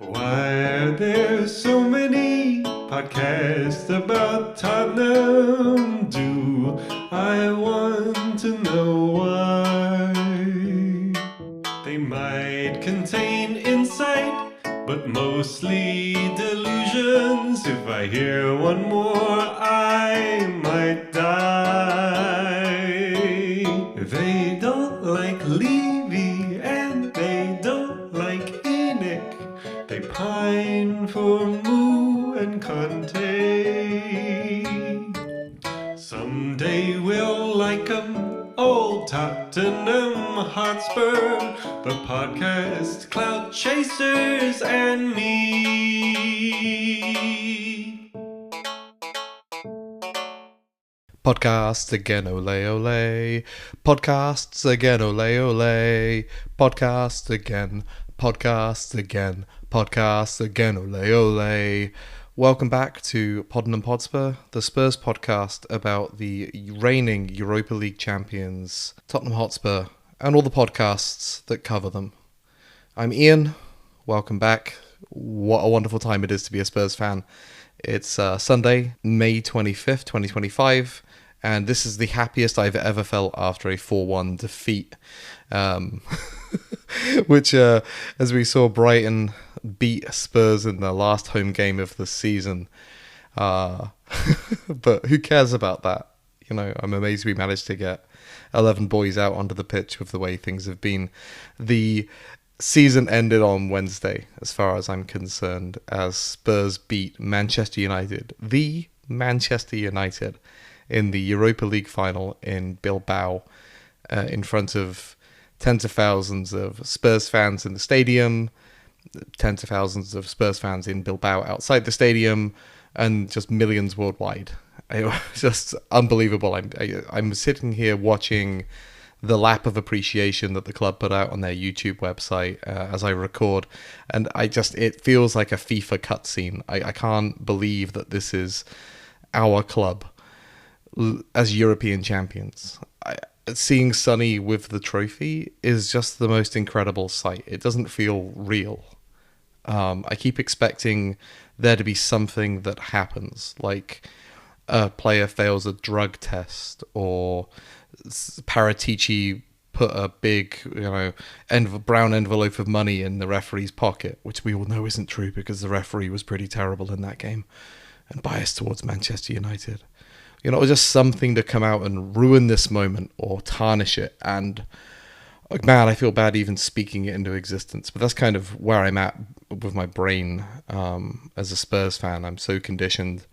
Why are there so many podcasts about Tottenham? Do I want to know why? They might contain insight, but mostly delusions. If I hear one more, I might die. They don't like Levy and they don't like Enoch. They pine for Moo and Conte. Someday we'll like 'em, old Tottenham Hotspur, the podcast Clout Chasers and me. Podcasts again, ole ole. Podcasts again, ole ole. Podcasts again. Podcasts again. Podcasts again, ole ole. Welcome back to Tottenham Hotspur, the Spurs podcast about the reigning Europa League champions, Tottenham Hotspur, and all the podcasts that cover them. I'm Ian. Welcome back. What a wonderful time it is to be a Spurs fan. It's Sunday, May 25th, 2025, and this is the happiest I've ever felt after a 4-1 defeat, which, as we saw, Brighton beat Spurs in the last home game of the season. But who cares about that? You know, I'm amazed we managed to get 11 boys out onto the pitch with the way things have been. The season ended on Wednesday, as far as I'm concerned, as Spurs beat Manchester United, the Manchester United, in the Europa League final in Bilbao, in front of tens of thousands of Spurs fans in the stadium, tens of thousands of Spurs fans in Bilbao outside the stadium, and just millions worldwide. It was just unbelievable. I'm sitting here watching the lap of appreciation that the club put out on their YouTube website as I record, and it feels like a FIFA cutscene. I can't believe that this is our club as European champions. Seeing Sonny with the trophy is just the most incredible sight. It doesn't feel real. I keep expecting there to be something that happens, like a player fails a drug test, or Paratici put a big, brown envelope of money in the referee's pocket, which we all know isn't true because the referee was pretty terrible in that game and biased towards Manchester United. You know, just something to come out and ruin this moment or tarnish it. And man, I feel bad even speaking it into existence, but that's kind of where I'm at with my brain as a Spurs fan. I'm so conditioned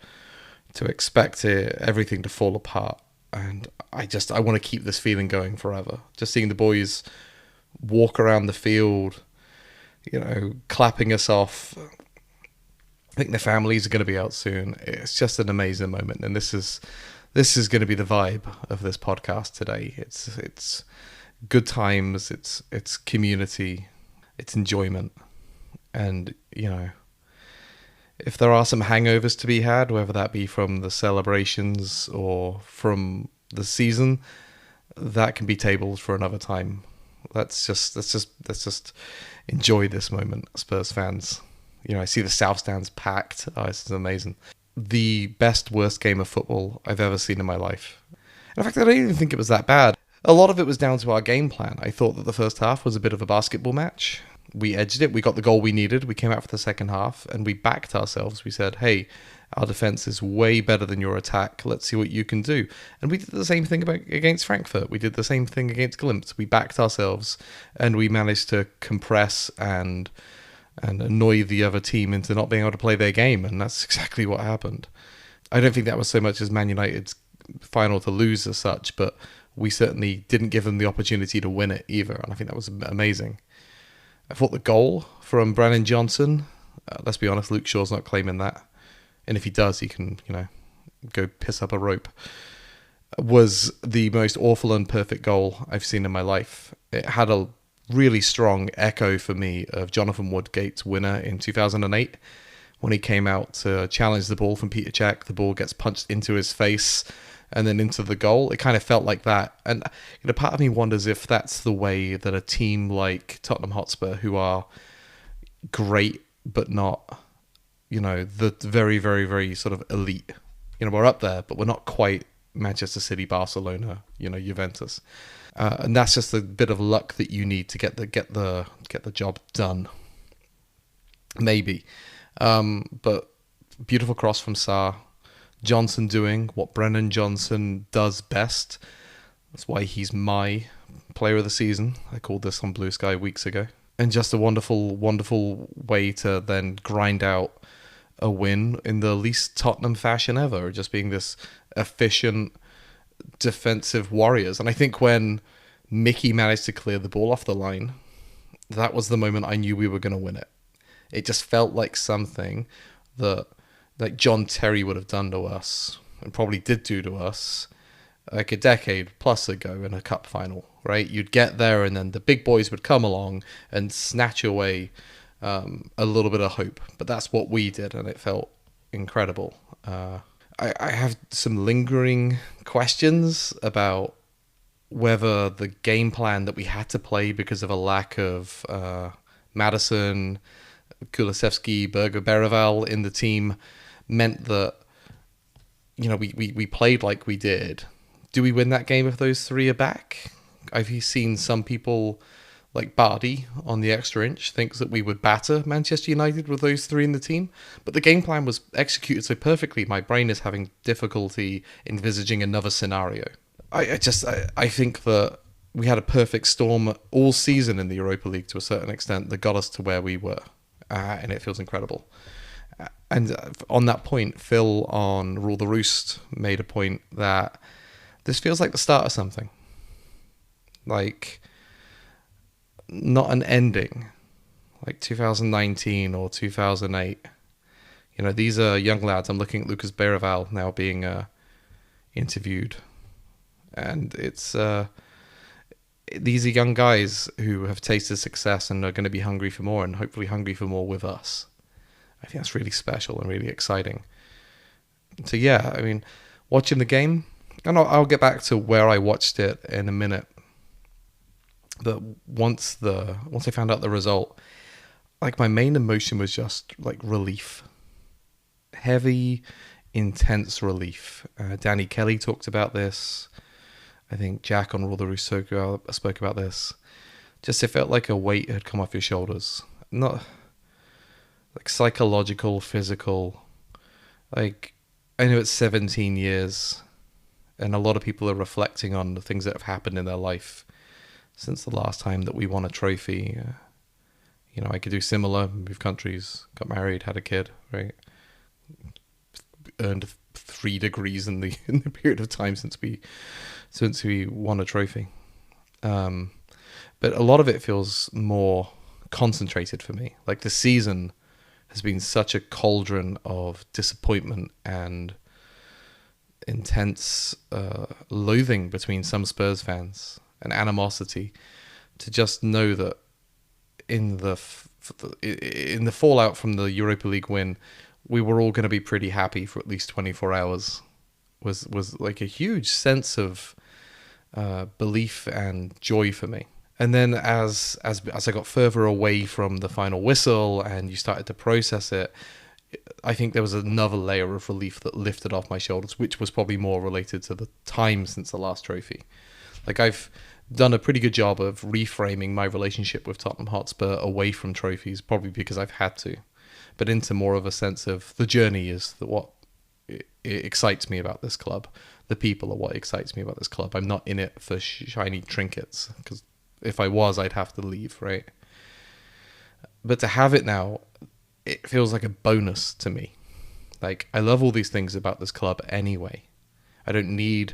to expect everything to fall apart. And I want to keep this feeling going forever. Just seeing the boys walk around the field, clapping us off. I think their families are going to be out soon. It's just an amazing moment. And this is going to be the vibe of this podcast today. It's good times, it's community, it's enjoyment. And, if there are some hangovers to be had, whether that be from the celebrations or from the season, that can be tabled for another time. Let's just enjoy this moment, Spurs fans. I see the South Stands packed. Oh, this is amazing. The best, worst game of football I've ever seen in my life. In fact, I don't even think it was that bad. A lot of it was down to our game plan. I thought that the first half was a bit of a basketball match. We edged it. We got the goal we needed. We came out for the second half and we backed ourselves. We said, hey, our defense is way better than your attack. Let's see what you can do. And we did the same thing against Frankfurt. We did the same thing against Glimt. We backed ourselves and we managed to compress and annoy the other team into not being able to play their game. And that's exactly what happened. I don't think that was so much as Man United's final to lose as such, but we certainly didn't give them the opportunity to win it either. And I think that was amazing. I thought the goal from Brennan Johnson, let's be honest, Luke Shaw's not claiming that. And if he does, he can, go piss up a rope, was the most awful and perfect goal I've seen in my life. It had a really strong echo for me of Jonathan Woodgate's winner in 2008 when he came out to challenge the ball from Peter Cech. The ball gets punched into his face and then into the goal. It kind of felt like that. And part of me wonders if that's the way that a team like Tottenham Hotspur, who are great but not, the very, very, very sort of elite. We're up there, but we're not quite Manchester City, Barcelona, Juventus. And that's just a bit of luck that you need to get the job done. Maybe. But beautiful cross from Sarr. Johnson doing what Brennan Johnson does best. That's why he's my player of the season. I called this on Blue Sky weeks ago. And just a wonderful, wonderful way to then grind out a win in the least Tottenham fashion ever, just being this efficient defensive warriors. And I think when Mickey managed to clear the ball off the line, that was the moment I knew we were going to win it. It just felt like something that like John Terry would have done to us, and probably did do to us, like a decade plus ago in a cup final, right? You'd get there and then the big boys would come along and snatch away a little bit of hope. But that's what we did, and it felt incredible. I have some lingering questions about whether the game plan that we had to play because of a lack of Madison, Kulusevski, Berger, Berival in the team meant that, we played like we did. Do we win that game if those three are back? I've seen some people like Bardi on the extra inch thinks that we would batter Manchester United with those three in the team. But the game plan was executed so perfectly, my brain is having difficulty envisaging another scenario. I think that we had a perfect storm all season in the Europa League to a certain extent that got us to where we were. And it feels incredible. And on that point, Phil on Rule the Roost made a point that this feels like the start of something. Like, not an ending, like 2019 or 2008. These are young lads. I'm looking at Lucas Berival now being interviewed. And it's these are young guys who have tasted success and are going to be hungry for more, and hopefully hungry for more with us. I think that's really special and really exciting. So yeah, I mean, watching the game, and I'll get back to where I watched it in a minute. But once I found out the result, like my main emotion was just like relief, heavy, intense relief. Danny Kelly talked about this. I think Jack on Rule the Roost spoke about this. Just it felt like a weight had come off your shoulders. Not like psychological, physical. Like, I know it's 17 years, and a lot of people are reflecting on the things that have happened in their life since the last time that we won a trophy. I could do similar, moved countries, got married, had a kid, right? Earned 3 degrees in the period of time since we won a trophy. But a lot of it feels more concentrated for me. Like the season has been such a cauldron of disappointment and intense loathing between some Spurs fans and animosity, to just know that in the fallout from the Europa League win, we were all going to be pretty happy for at least 24 hours was like a huge sense of belief and joy for me. And then as I got further away from the final whistle and you started to process it, I think there was another layer of relief that lifted off my shoulders, which was probably more related to the time since the last trophy. Like, I've done a pretty good job of reframing my relationship with Tottenham Hotspur away from trophies, probably because I've had to, but into more of a sense of the journey is what it excites me about this club. The people are what excites me about this club. I'm not in it for shiny trinkets, because if I was, I'd have to leave, right? But to have it now, it feels like a bonus to me. Like, I love all these things about this club anyway. I don't need,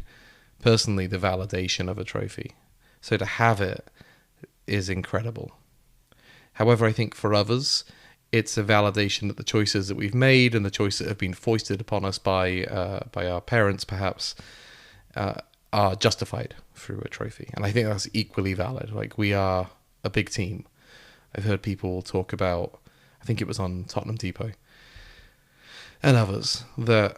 personally, the validation of a trophy. So to have it is incredible. However, I think for others, it's a validation that the choices that we've made and the choices that have been foisted upon us by our parents, perhaps, are justified through a trophy. And I think that's equally valid. Like, we are a big team. I've heard people talk about, I think it was on Tottenham Depot, and others, that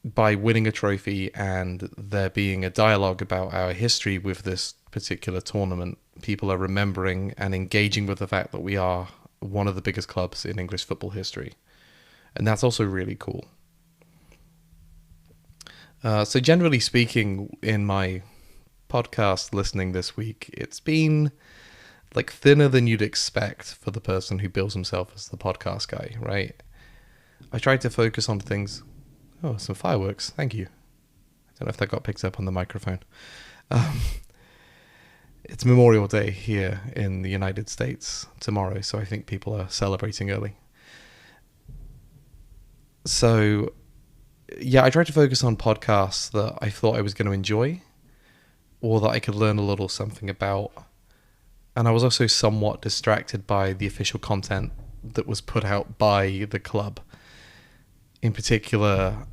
by winning a trophy and there being a dialogue about our history with this particular tournament, people are remembering and engaging with the fact that we are one of the biggest clubs in English football history. And that's also really cool. So generally speaking, in my podcast listening this week, it's been like thinner than you'd expect for the person who bills himself as the podcast guy, right? I tried to focus on things. Oh, some fireworks. Thank you. I don't know if that got picked up on the microphone. It's Memorial Day here in the United States tomorrow, so I think people are celebrating early. So, yeah, I tried to focus on podcasts that I thought I was going to enjoy or that I could learn a little something about. And I was also somewhat distracted by the official content that was put out by the club. In particular,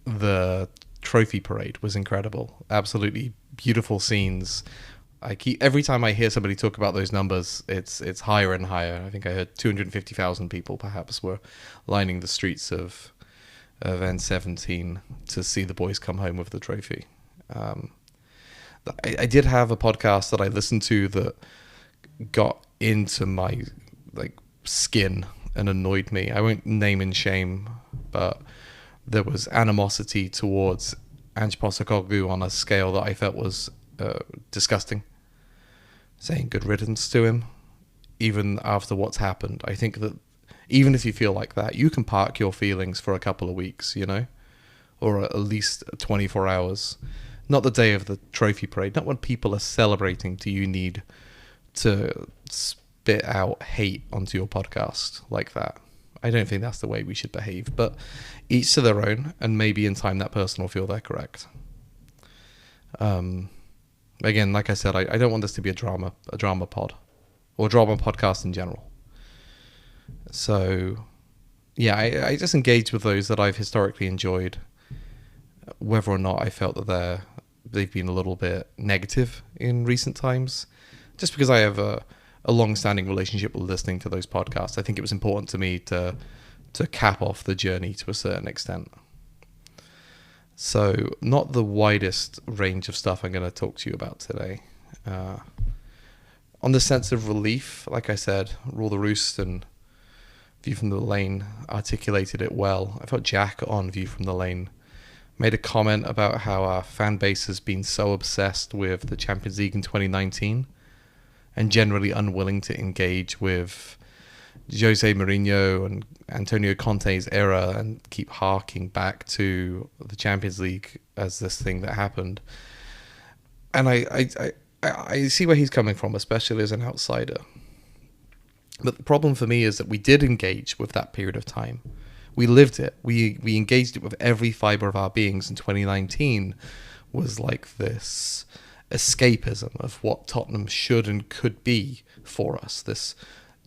the trophy parade was incredible. Absolutely beautiful scenes. Every time I hear somebody talk about those numbers, it's higher and higher. I think I heard 250,000 people perhaps were lining the streets of N17 to see the boys come home with the trophy. I did have a podcast that I listened to that got into my skin and annoyed me. I won't name and shame, but there was animosity towards Ange Postecoglou on a scale that I felt was disgusting. Saying good riddance to him, even after what's happened. I think that even if you feel like that, you can park your feelings for a couple of weeks, or at least 24 hours. Not the day of the trophy parade. Not when people are celebrating do you need to spit out hate onto your podcast like that. I don't think that's the way we should behave, but each to their own, and maybe in time that person will feel they're correct. Again, like I said, I don't want this to be a drama pod, or drama podcast in general. So, yeah, I just engage with those that I've historically enjoyed, whether or not I felt that they've been a little bit negative in recent times. Just because I have a long-standing relationship with listening to those podcasts, I think it was important to me to cap off the journey to a certain extent. So, not the widest range of stuff I'm going to talk to you about today. On the sense of relief, like I said, Rule the Roost and View from the Lane articulated it well. I thought Jack on View from the Lane made a comment about how our fan base has been so obsessed with the Champions League in 2019 and generally unwilling to engage with Jose Mourinho and Antonio Conte's era and keep harking back to the Champions League as this thing that happened. And I see where he's coming from, especially as an outsider. But the problem for me is that we did engage with that period of time. We lived it. We engaged it with every fiber of our beings, and 2019 was like this escapism of what Tottenham should and could be for us. This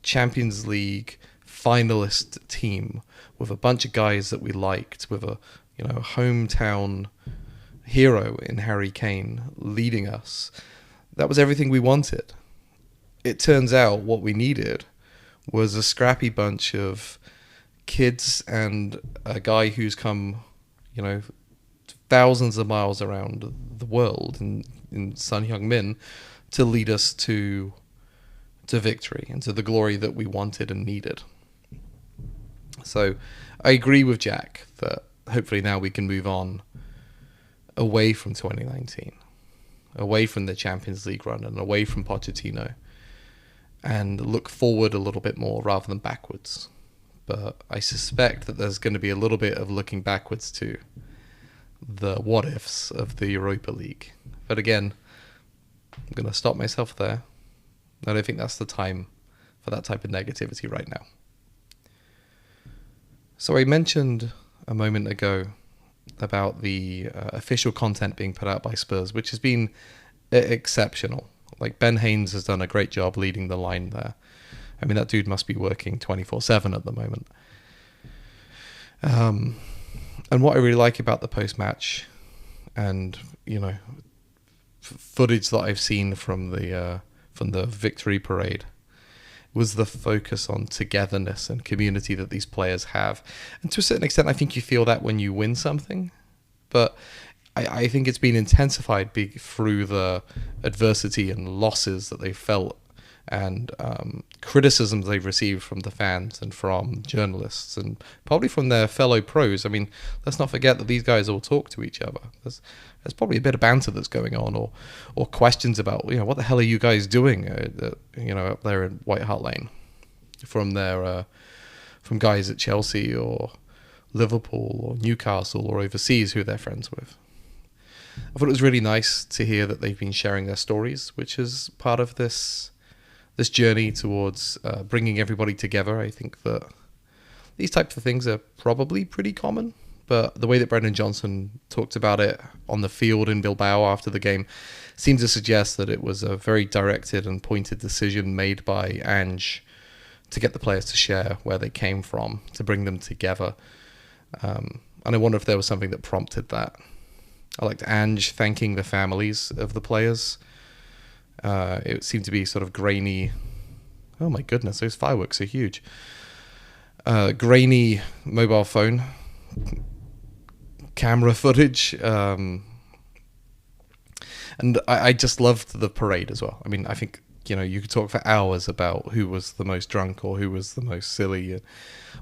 Champions League finalist team with a bunch of guys that we liked, with a hometown hero in Harry Kane leading us. That was everything we wanted. It turns out what we needed was a scrappy bunch of kids and a guy who's come, thousands of miles around the world in Son Heung-min to lead us to victory and to the glory that we wanted and needed. So I agree with Jack that hopefully now we can move on away from 2019, away from the Champions League run and away from Pochettino, and look forward a little bit more rather than backwards. But I suspect that there's going to be a little bit of looking backwards to the what-ifs of the Europa League. But again, I'm going to stop myself there. I don't think that's the time for that type of negativity right now. So I mentioned a moment ago about the official content being put out by Spurs, which has been exceptional. Like, Ben Haynes has done a great job leading the line there. I mean, that dude must be working 24/7 at the moment. And what I really like about the post-match and, footage that I've seen from the victory parade was the focus on togetherness and community that these players have. And to a certain extent, I think you feel that when you win something. But I think it's been intensified through the adversity and losses that they felt and criticisms they've received from the fans and from journalists and probably from their fellow pros. I mean, let's not forget that these guys all talk to each other. There's probably a bit of banter that's going on, or questions about, what the hell are you guys doing, up there in White Hart Lane, from guys at Chelsea or Liverpool or Newcastle or overseas who they're friends with. I thought it was really nice to hear that they've been sharing their stories, which is part of this journey towards bringing everybody together. I think that these types of things are probably pretty common, but the way that Brendan Johnson talked about it on the field in Bilbao after the game seems to suggest that it was a very directed and pointed decision made by Ange to get the players to share where they came from, to bring them together. And I wonder if there was something that prompted that. I liked Ange thanking the families of the players. It seemed to be sort of grainy. Oh my goodness, those fireworks are huge. Grainy mobile phone camera footage. And I just loved the parade as well. I mean, I think, you could talk for hours about who was the most drunk or who was the most silly and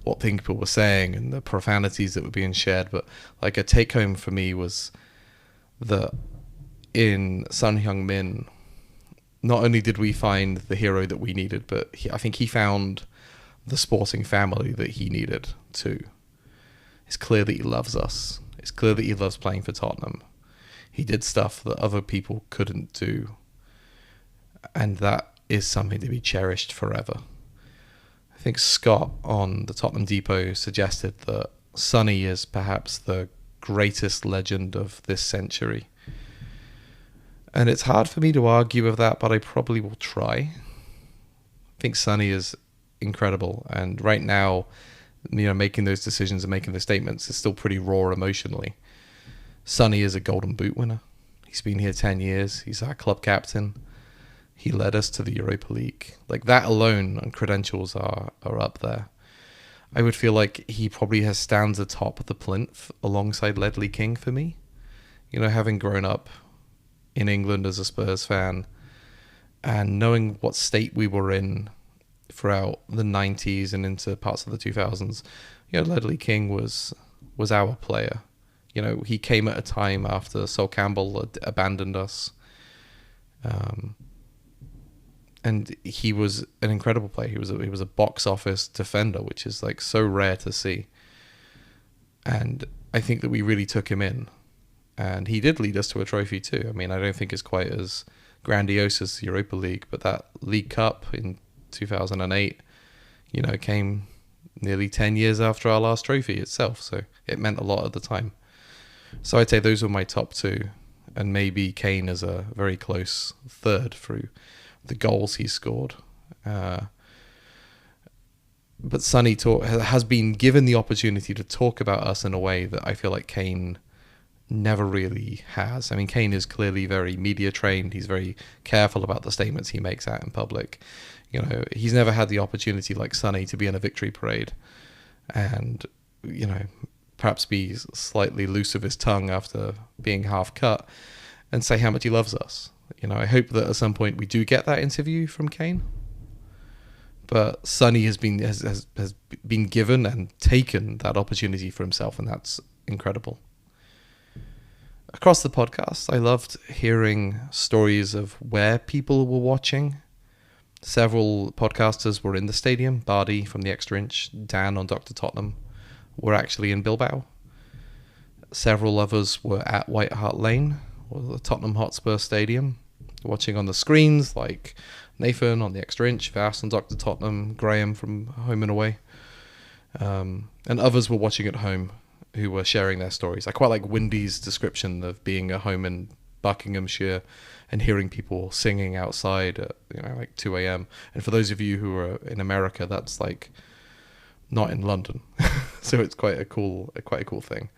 what people were saying and the profanities that were being shared. But like a take home for me was that in Son Heung-min, not only did we find the hero that we needed, but I think he found the sporting family that he needed too. It's clear that he loves us. It's clear that he loves playing for Tottenham. He did stuff that other people couldn't do. And that is something to be cherished forever. I think Scott on the Tottenham Depot suggested that Sonny is perhaps the greatest legend of this century. And it's hard for me to argue with that, but I probably will try. I think Sonny is incredible. And right now, making those decisions and making the statements is still pretty raw emotionally. Sonny is a Golden Boot winner. He's been here 10 years. He's our club captain. He led us to the Europa League. Like, that alone and credentials are up there. I would feel like he probably stands atop the plinth alongside Ledley King for me. Having grown up in England as a Spurs fan and knowing what state we were in throughout the 90s and into parts of the 2000s, Ledley King was our player. He came at a time after Sol Campbell had abandoned us. And he was an incredible player. He was a box office defender, which is like so rare to see. And I think that we really took him in. And he did lead us to a trophy too. I mean, I don't think it's quite as grandiose as the Europa League, but that League Cup in 2008, came nearly 10 years after our last trophy itself. So it meant a lot at the time. So I'd say those were my top two. And maybe Kane as a very close third through the goals he scored. But Sonny has been given the opportunity to talk about us in a way that I feel like Kane never really has. I mean, Kane is clearly very media trained. He's very careful about the statements he makes out in public. He's never had the opportunity like Sonny to be in a victory parade and, perhaps be slightly loose of his tongue after being half cut and say how much he loves us. I hope that at some point we do get that interview from Kane. But Sonny has been given and taken that opportunity for himself, and that's incredible. Across the podcast, I loved hearing stories of where people were watching. Several podcasters were in the stadium. Bardi from the Extra Inch, Dan on Dr. Tottenham were actually in Bilbao. Several others were at White Hart Lane, or the Tottenham Hotspur Stadium, watching on the screens, like Nathan on the Extra Inch, Vass on Dr. Tottenham, Graham from Home and Away. And others were watching at home who were sharing their stories. I quite like Windy's description of being at home in Buckinghamshire and hearing people singing outside at like 2 a.m. And for those of you who are in America, that's like not in London. So it's quite a cool thing.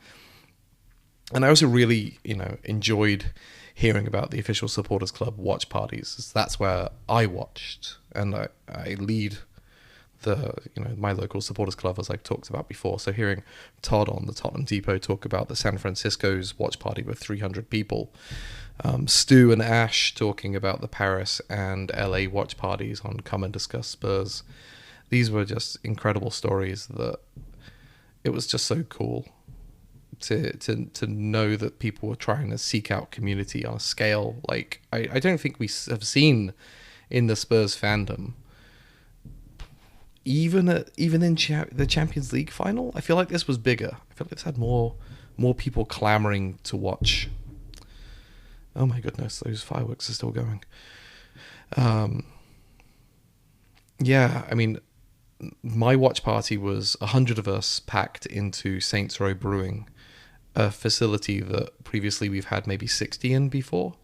And I also really, enjoyed hearing about the official supporters club watch parties. That's where I watched, and I lead my local supporters club, as I talked about before. So hearing Todd on the Tottenham Depot talk about the San Francisco's watch party with 300 people, Stu and Ash talking about the Paris and LA watch parties on Come and Discuss Spurs. These were just incredible stories that it was just so cool to know that people were trying to seek out community on a scale like I don't think we have seen in the Spurs fandom. Even in the Champions League final, I feel like this was bigger. I feel like this had more people clamoring to watch. Oh my goodness, those fireworks are still going. Yeah, I mean, my watch party was 100 of us packed into Saints Row Brewing, a facility that previously we've had maybe 60 in before.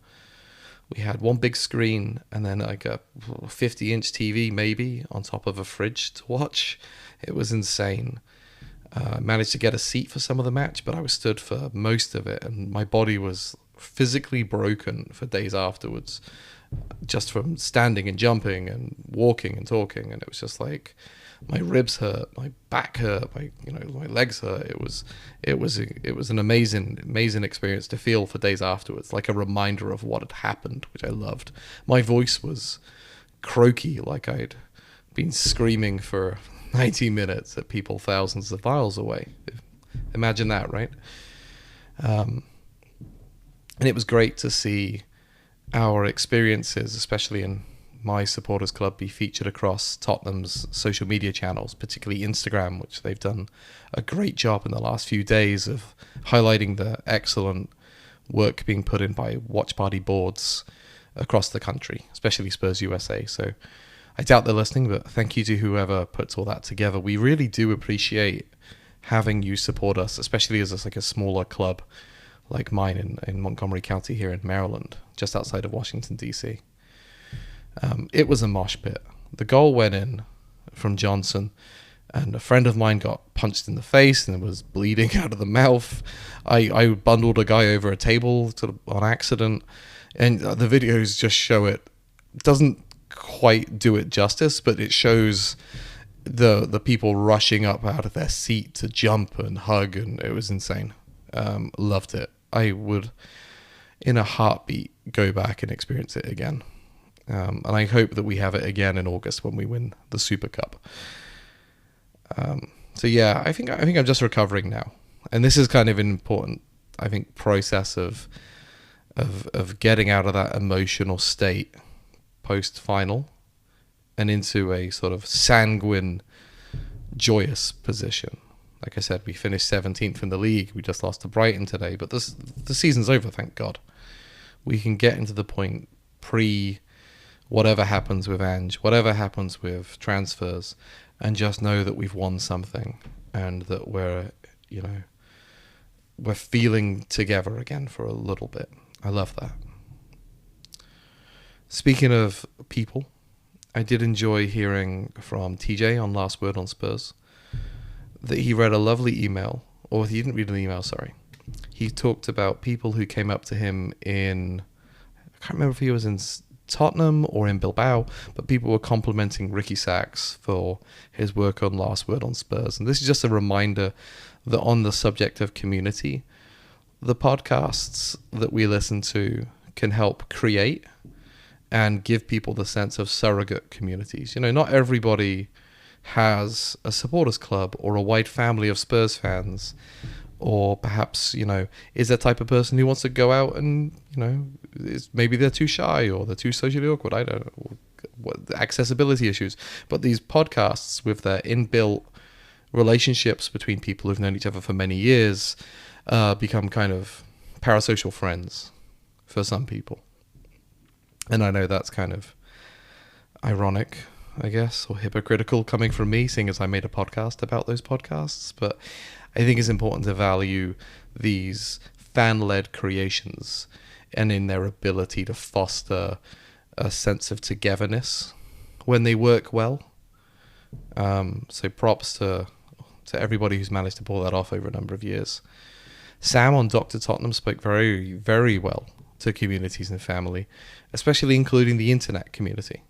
We had one big screen and then like a 50-inch TV maybe on top of a fridge to watch. It was insane. Managed to get a seat for some of the match, but I was stood for most of it, and my body was physically broken for days afterwards, just from standing and jumping and walking and talking. And it was just like my ribs hurt, my back hurt, my legs hurt. It was an amazing experience to feel for days afterwards, like a reminder of what had happened, which I loved. My voice was croaky, like I'd been screaming for 90 minutes at people thousands of miles away. Imagine that, right? And it was great to see our experiences, especially in my supporters club, be featured across Tottenham's social media channels, particularly Instagram, which they've done a great job in the last few days of highlighting the excellent work being put in by watch party boards across the country, especially Spurs USA. So I doubt they're listening, but thank you to whoever puts all that together. We really do appreciate having you support us, especially as a smaller club like mine in Montgomery County here in Maryland, just outside of Washington, D.C. It was a mosh pit. The goal went in from Johnson, and a friend of mine got punched in the face and was bleeding out of the mouth. I bundled a guy over a table on accident, and the videos just show it. Doesn't quite do it justice, but it shows the people rushing up out of their seat to jump and hug, and it was insane. Loved it. I would, in a heartbeat, go back and experience it again. And I hope that we have it again in August when we win the Super Cup. So yeah, I think I'm just recovering now, and this is kind of an important, I think, process of getting out of that emotional state post final and into a sort of sanguine, joyous position. Like I said, we finished 17th in the league. We just lost to Brighton today, but the season's over, thank God. We can get into the point whatever happens with Ange, whatever happens with transfers, and just know that we've won something and that we're feeling together again for a little bit. I love that. Speaking of people, I did enjoy hearing from TJ on Last Word on Spurs that he read a lovely email, or he didn't read an email, sorry. He talked about people who came up to him I can't remember if he was in Tottenham or in Bilbao, but people were complimenting Ricky Sachs for his work on Last Word on Spurs. And this is just a reminder that on the subject of community, the podcasts that we listen to can help create and give people the sense of surrogate communities. Not everybody has a supporters club or a wide family of Spurs fans, or perhaps, is that type of person who wants to go out and, maybe they're too shy or they're too socially awkward. I don't know, what accessibility issues. But these podcasts with their inbuilt relationships between people who've known each other for many years become kind of parasocial friends for some people. And I know that's kind of ironic, I guess, or hypocritical coming from me, seeing as I made a podcast about those podcasts. But I think it's important to value these fan-led creations and in their ability to foster a sense of togetherness when they work well. So props to everybody who's managed to pull that off over a number of years. Sam on Dr. Tottenham spoke very, very well to communities and family, especially including the internet community.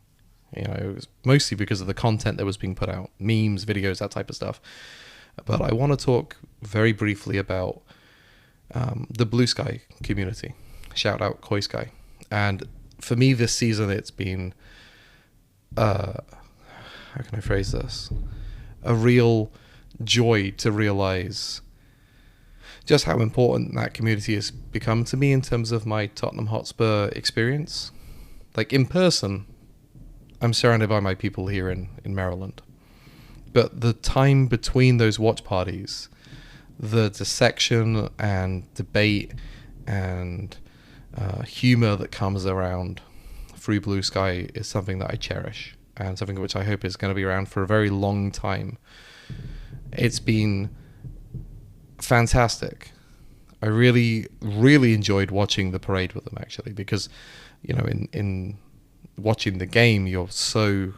You know, it was mostly because of the content that was being put out, memes, videos, that type of stuff. But I want to talk very briefly about the Blue Sky community. Shout out COYS Guy. And for me this season, it's been, how can I phrase this? A real joy to realize just how important that community has become to me in terms of my Tottenham Hotspur experience. Like in person, I'm surrounded by my people here in Maryland. But the time between those watch parties, the dissection and debate and humor that comes around through Blue Sky is something that I cherish, and something which I hope is going to be around for a very long time. It's been fantastic. I really, really enjoyed watching the parade with them, actually, because, you know, in watching the game, you're so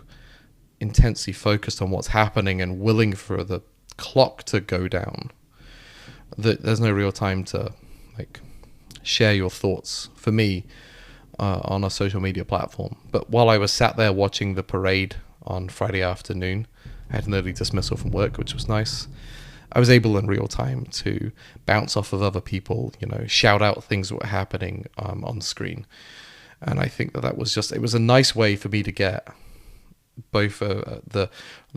intensely focused on what's happening and willing for the clock to go down that there's no real time to like share your thoughts for me on a social media platform. But while I was sat there watching the parade on Friday afternoon, I had an early dismissal from work, which was nice. I was able in real time to bounce off of other people, you know, shout out things that were happening on screen. And I think that was just, it was a nice way for me to get both the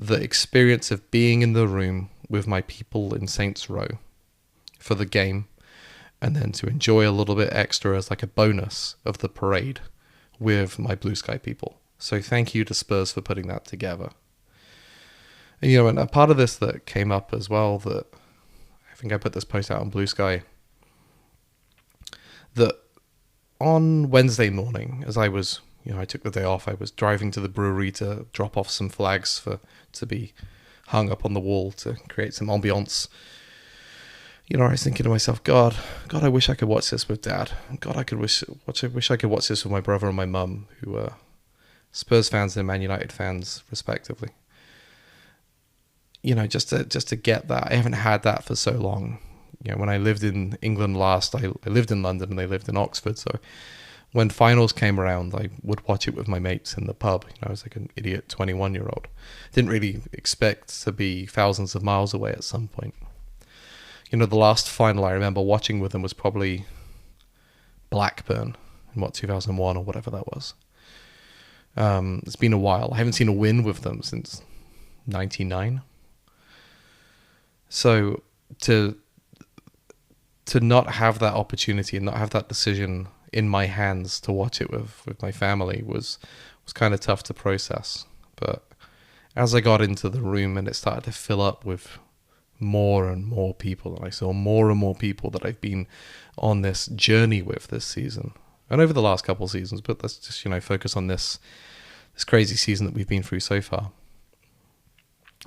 experience of being in the room with my people in Saints Row for the game, and then to enjoy a little bit extra as like a bonus of the parade with my Blue Sky people. So thank you to Spurs for putting that together. And, you know, and a part of this that came up as well, that I think I put this post out on Blue Sky, that on Wednesday morning, as I was, you know, I took the day off, I was driving to the brewery to drop off some flags to be hung up on the wall to create some ambiance. You know, I was thinking to myself, God, I wish I could watch this with Dad. God, I wish I could watch this with my brother and my mum, who are Spurs fans and Man United fans, respectively. You know, just to get that. I haven't had that for so long. You know, when I lived in England last, I lived in London and they lived in Oxford. So when finals came around, I would watch it with my mates in the pub. You know, I was like an idiot 21-year-old. Didn't really expect to be thousands of miles away at some point. You know, the last final I remember watching with them was probably Blackburn in 2001 or whatever that was. It's been a while. I haven't seen a win with them since 99. So to not have that opportunity and not have that decision in my hands to watch it with my family was kind of tough to process. But as I got into the room and it started to fill up with more and more people, and I saw more and more people that I've been on this journey with this season and over the last couple of seasons, but let's just, you know, focus on this crazy season that we've been through so far.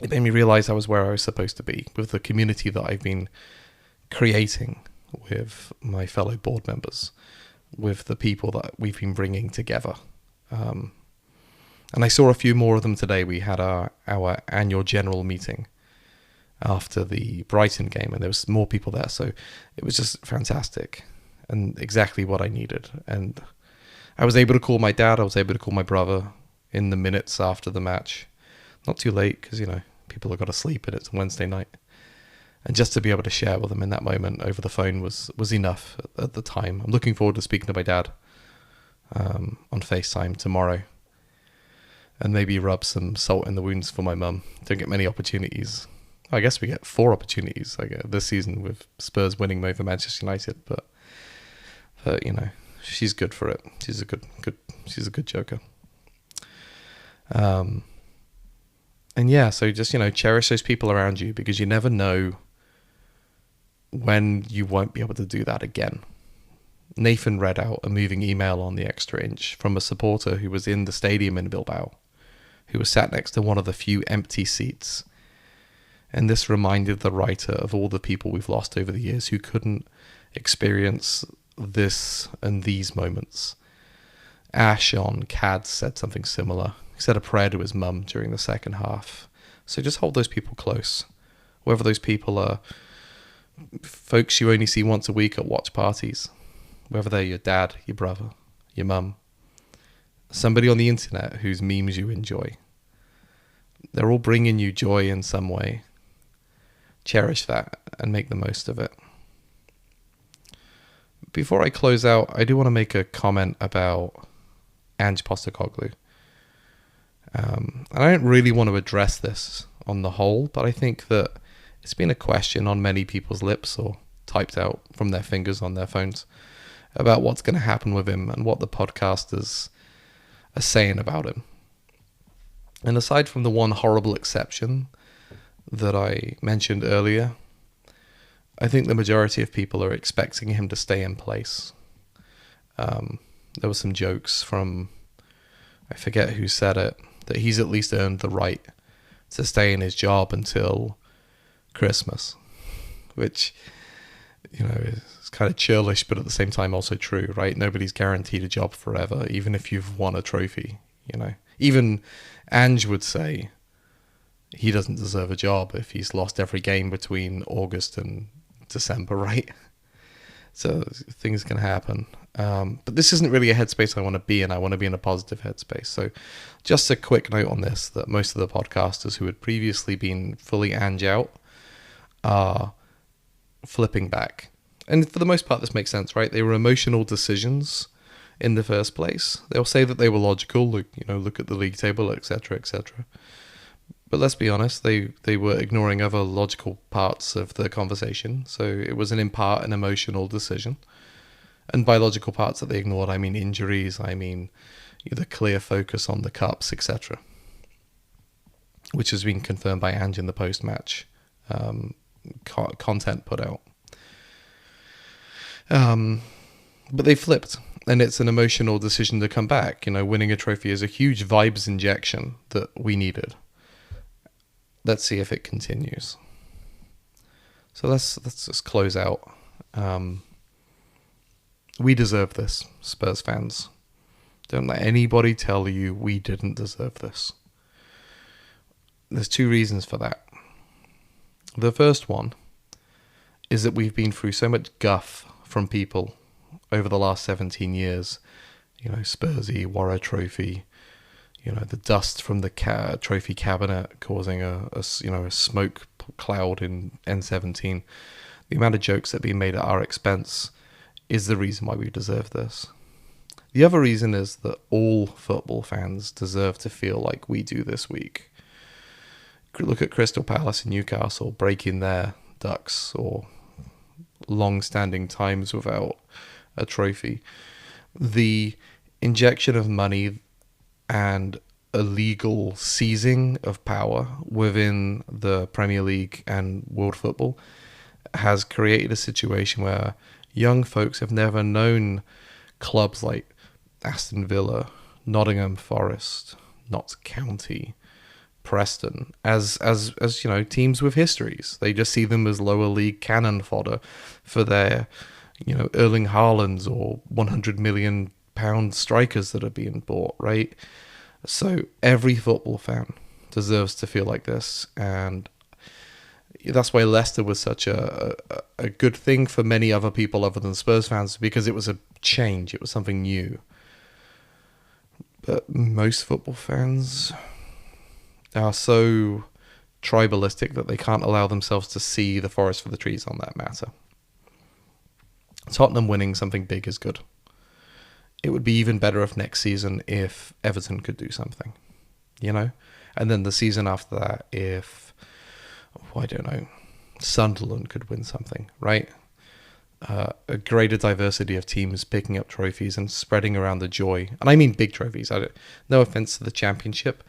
It made me realize I was where I was supposed to be with the community that I've been creating with my fellow board members, with the people that we've been bringing together. And I saw a few more of them today. We had our annual general meeting after the Brighton game, and there was more people there, so it was just fantastic and exactly what I needed. And I was able to call my dad, I was able to call my brother in the minutes after the match. Not too late, because, you know, people have got to sleep and it's Wednesday night. And just to be able to share with them in that moment over the phone was enough at the time. I'm looking forward to speaking to my dad on FaceTime tomorrow, and maybe rub some salt in the wounds for my mum. Don't get many opportunities. I guess we get 4 opportunities this season with Spurs winning over Manchester United, but you know, she's good for it. She's a good joker. And yeah, so just, you know, cherish those people around you, because you never know when you won't be able to do that again. Nathan read out a moving email on the Extra Inch from a supporter who was in the stadium in Bilbao, who was sat next to one of the few empty seats. And this reminded the writer of all the people we've lost over the years who couldn't experience this and these moments. Ash on CAD said something similar. He said a prayer to his mum during the second half. So just hold those people close. Whether those people are folks you only see once a week at watch parties, whether they're your dad, your brother, your mum, somebody on the internet whose memes you enjoy. They're all bringing you joy in some way. Cherish that and make the most of it. Before I close out, I do want to make a comment about Ange Postecoglou. And I don't really want to address this on the whole, but I think that it's been a question on many people's lips or typed out from their fingers on their phones about what's going to happen with him and what the podcasters are saying about him. And aside from the one horrible exception that I mentioned earlier, I think the majority of people are expecting him to stay in place. There were some jokes from, I forget who said it, that he's at least earned the right to stay in his job until Christmas, which, you know, is kind of churlish, but at the same time also true, right? Nobody's guaranteed a job forever, even if you've won a trophy, you know. Even Ange would say he doesn't deserve a job if he's lost every game between August and December, right? So things can happen. But this isn't really a headspace I want to be in. I want to be in a positive headspace. So just a quick note on this, that most of the podcasters who had previously been fully Ange out are flipping back. And for the most part, this makes sense, right? They were emotional decisions in the first place. They'll say that they were logical, look at the league table, etc., etc. But let's be honest, they were ignoring other logical parts of the conversation. So it was in part an emotional decision. And by logical parts that they ignored, I mean injuries, I mean the clear focus on the cups, etc. Which has been confirmed by Ange in the post-match content put out. But they flipped, and it's an emotional decision to come back. Winning a trophy is a huge vibes injection that we needed. Let's see if it continues. So let's just close out. We deserve this, Spurs fans. Don't let anybody tell you we didn't deserve this. There's two reasons for that. The first one is that we've been through so much guff from people over the last 17 years. Spursy, Warrow Trophy, the dust from the trophy cabinet causing a smoke cloud in N17. The amount of jokes that have been made at our expense is the reason why we deserve this. The other reason is that all football fans deserve to feel like we do this week. Look at Crystal Palace and Newcastle breaking their ducks, or long-standing times without a trophy. The injection of money and illegal seizing of power within the Premier League and world football has created a situation where young folks have never known clubs like Aston Villa, Nottingham Forest, Notts County, Preston as teams with histories. They just see them as lower league cannon fodder for their Erling Haalands or £100 million strikers that are being bought, right? So every football fan deserves to feel like this, and that's why Leicester was such a good thing for many other people other than Spurs fans, because it was a change, it was something new. But most football fans are so tribalistic that they can't allow themselves to see the forest for the trees on that matter. Tottenham winning something big is good. It would be even better if if Everton could do something, and then the season after that, if, I don't know, Sunderland could win something, right? A greater diversity of teams picking up trophies and spreading around the joy. And I mean big trophies. No offense to the Championship,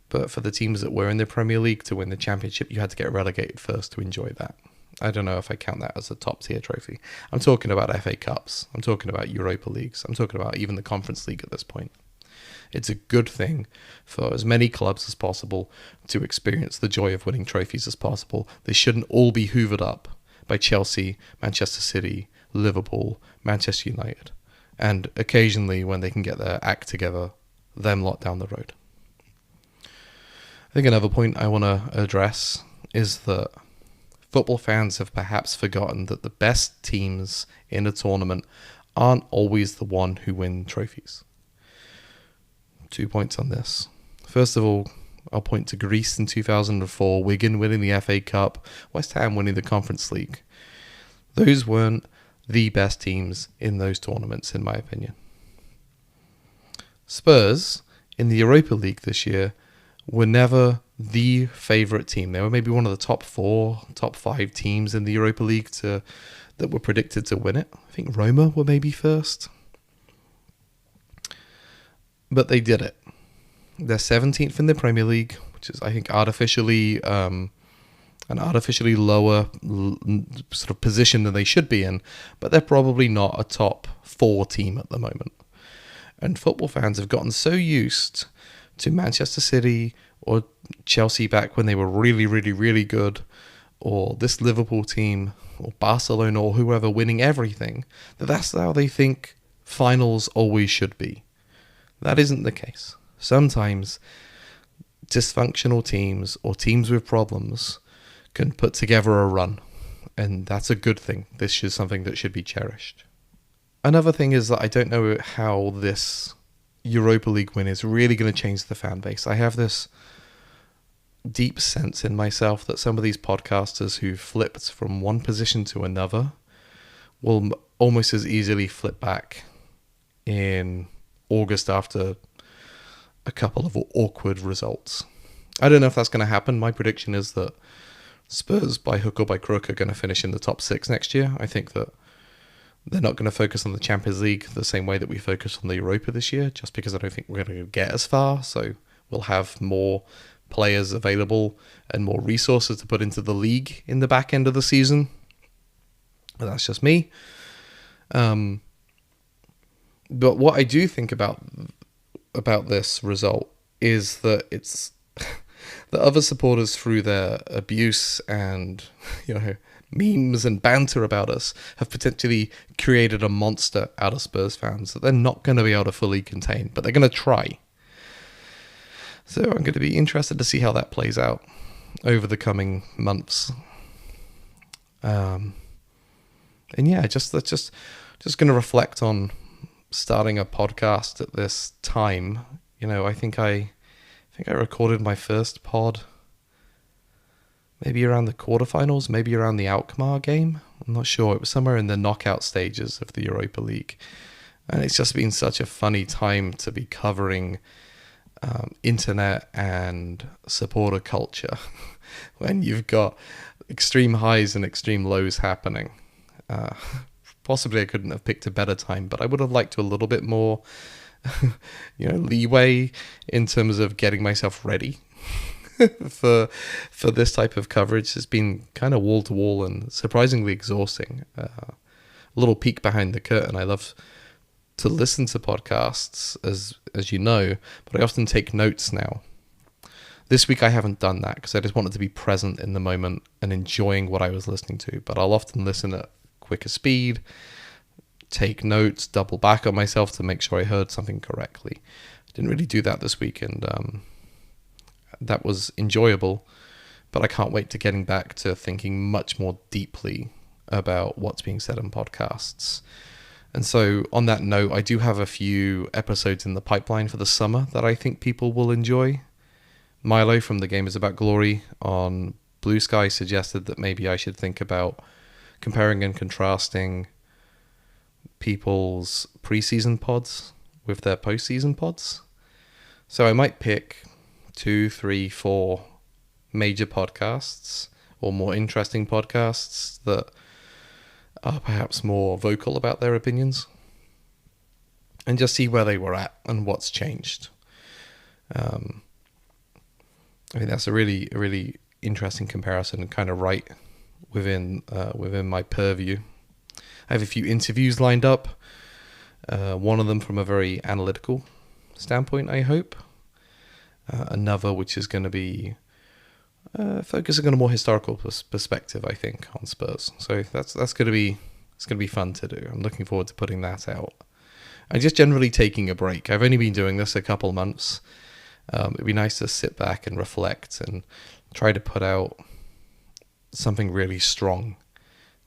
but for the teams that were in the Premier League to win the Championship, you had to get relegated first to enjoy that. I don't know if I count that as a top tier trophy. I'm talking about FA Cups. I'm talking about Europa Leagues. I'm talking about even the Conference League at this point. It's a good thing for as many clubs as possible to experience the joy of winning trophies as possible. They shouldn't all be hoovered up by Chelsea, Manchester City, Liverpool, Manchester United, and occasionally, when they can get their act together, them lot down the road. I think another point I want to address is that football fans have perhaps forgotten that the best teams in a tournament aren't always the one who win trophies. 2 points on this. First of all, I'll point to Greece in 2004, Wigan winning the FA Cup, West Ham winning the Conference League. Those weren't the best teams in those tournaments, in my opinion. Spurs, in the Europa League this year, were never the favourite team. They were maybe one of the top 4, top 5 teams in the Europa League that were predicted to win it. I think Roma were maybe first. But they did it. They're 17th in the Premier League, which is, I think, artificially an artificially lower sort of position than they should be in. But they're probably not a top 4 team at the moment. And football fans have gotten so used to Manchester City or Chelsea back when they were really, really, really good, or this Liverpool team or Barcelona or whoever winning everything, that's how they think finals always should be. That isn't the case. Sometimes dysfunctional teams or teams with problems can put together a run, and that's a good thing. This is something that should be cherished. Another thing is that I don't know how this Europa League win is really going to change the fan base. I have this deep sense in myself that some of these podcasters who flipped from one position to another will almost as easily flip back in August after a couple of awkward results. I don't know if that's going to happen. My prediction is that Spurs, by hook or by crook, are going to finish in the top 6 next year. I think that they're not going to focus on the Champions League the same way that we focused on the Europa this year, just because I don't think we're going to get as far. So we'll have more players available and more resources to put into the league in the back end of the season. But that's just me. But what I do think about this result is that it's the other supporters, through their abuse and memes and banter about us, have potentially created a monster out of Spurs fans that they're not going to be able to fully contain, but they're going to try. So I'm going to be interested to see how that plays out over the coming months. And yeah, just going to reflect on starting a podcast at this time. I think I recorded my first pod maybe around the quarterfinals, maybe around the Alkmaar game. I'm not sure. It was somewhere in the knockout stages of the Europa League. And it's just been such a funny time to be covering internet and supporter culture when you've got extreme highs and extreme lows happening. Possibly I couldn't have picked a better time, but I would have liked to a little bit more leeway in terms of getting myself ready for this type of coverage. It's been kind of wall to wall and surprisingly exhausting. A little peek behind the curtain. I love to listen to podcasts, as you know, but I often take notes now. This week I haven't done that because I just wanted to be present in the moment and enjoying what I was listening to. But I'll often listen at quicker speed, take notes, double back on myself to make sure I heard something correctly. I didn't really do that this week, and that was enjoyable, but I can't wait to getting back to thinking much more deeply about what's being said in podcasts. And so on that note, I do have a few episodes in the pipeline for the summer that I think people will enjoy. Milo from The Game Is About Glory on Blue Sky suggested that maybe I should think about comparing and contrasting people's preseason pods with their postseason pods. So I might pick 2, 3, 4 major podcasts or more interesting podcasts that are perhaps more vocal about their opinions and just see where they were at and what's changed. I think that's a really, really interesting comparison and kind of right within my purview. I have a few interviews lined up, one of them from a very analytical standpoint, I hope. Another which is going to be focusing on a more historical perspective, I think, on Spurs. So that's going to be fun to do. I'm looking forward to putting that out. I'm just generally taking a break. I've only been doing this a couple months. It'd be nice to sit back and reflect and try to put out something really strong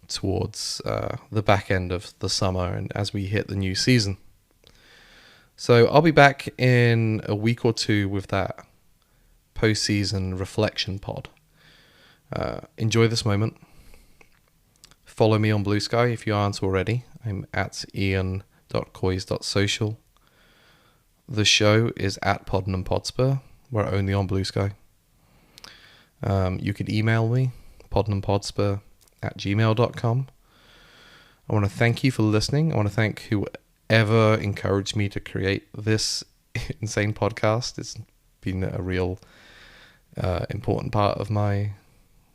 towards the back end of the summer and as we hit the new season. So I'll be back in a week or two with that postseason reflection pod. Enjoy this moment. Follow me on Blue Sky if you aren't already. I'm at iain.coys.social. The show is at Tottenham Hotspur. We're only on Blue Sky. You can email me, tottenhamhotspur@gmail.com. I want to thank you for listening. I want to thank whoever encouraged me to create this insane podcast. It's been a real important part of my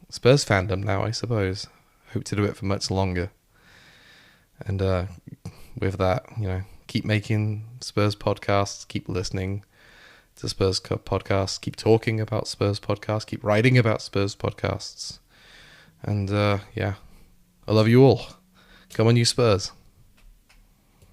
Spurs fandom now, I suppose. Hope to do it for much longer. And with that, keep making Spurs podcasts, keep listening to Spurs podcasts, keep talking about Spurs podcasts, keep writing about Spurs podcasts. And I love you all. Come on, you Spurs.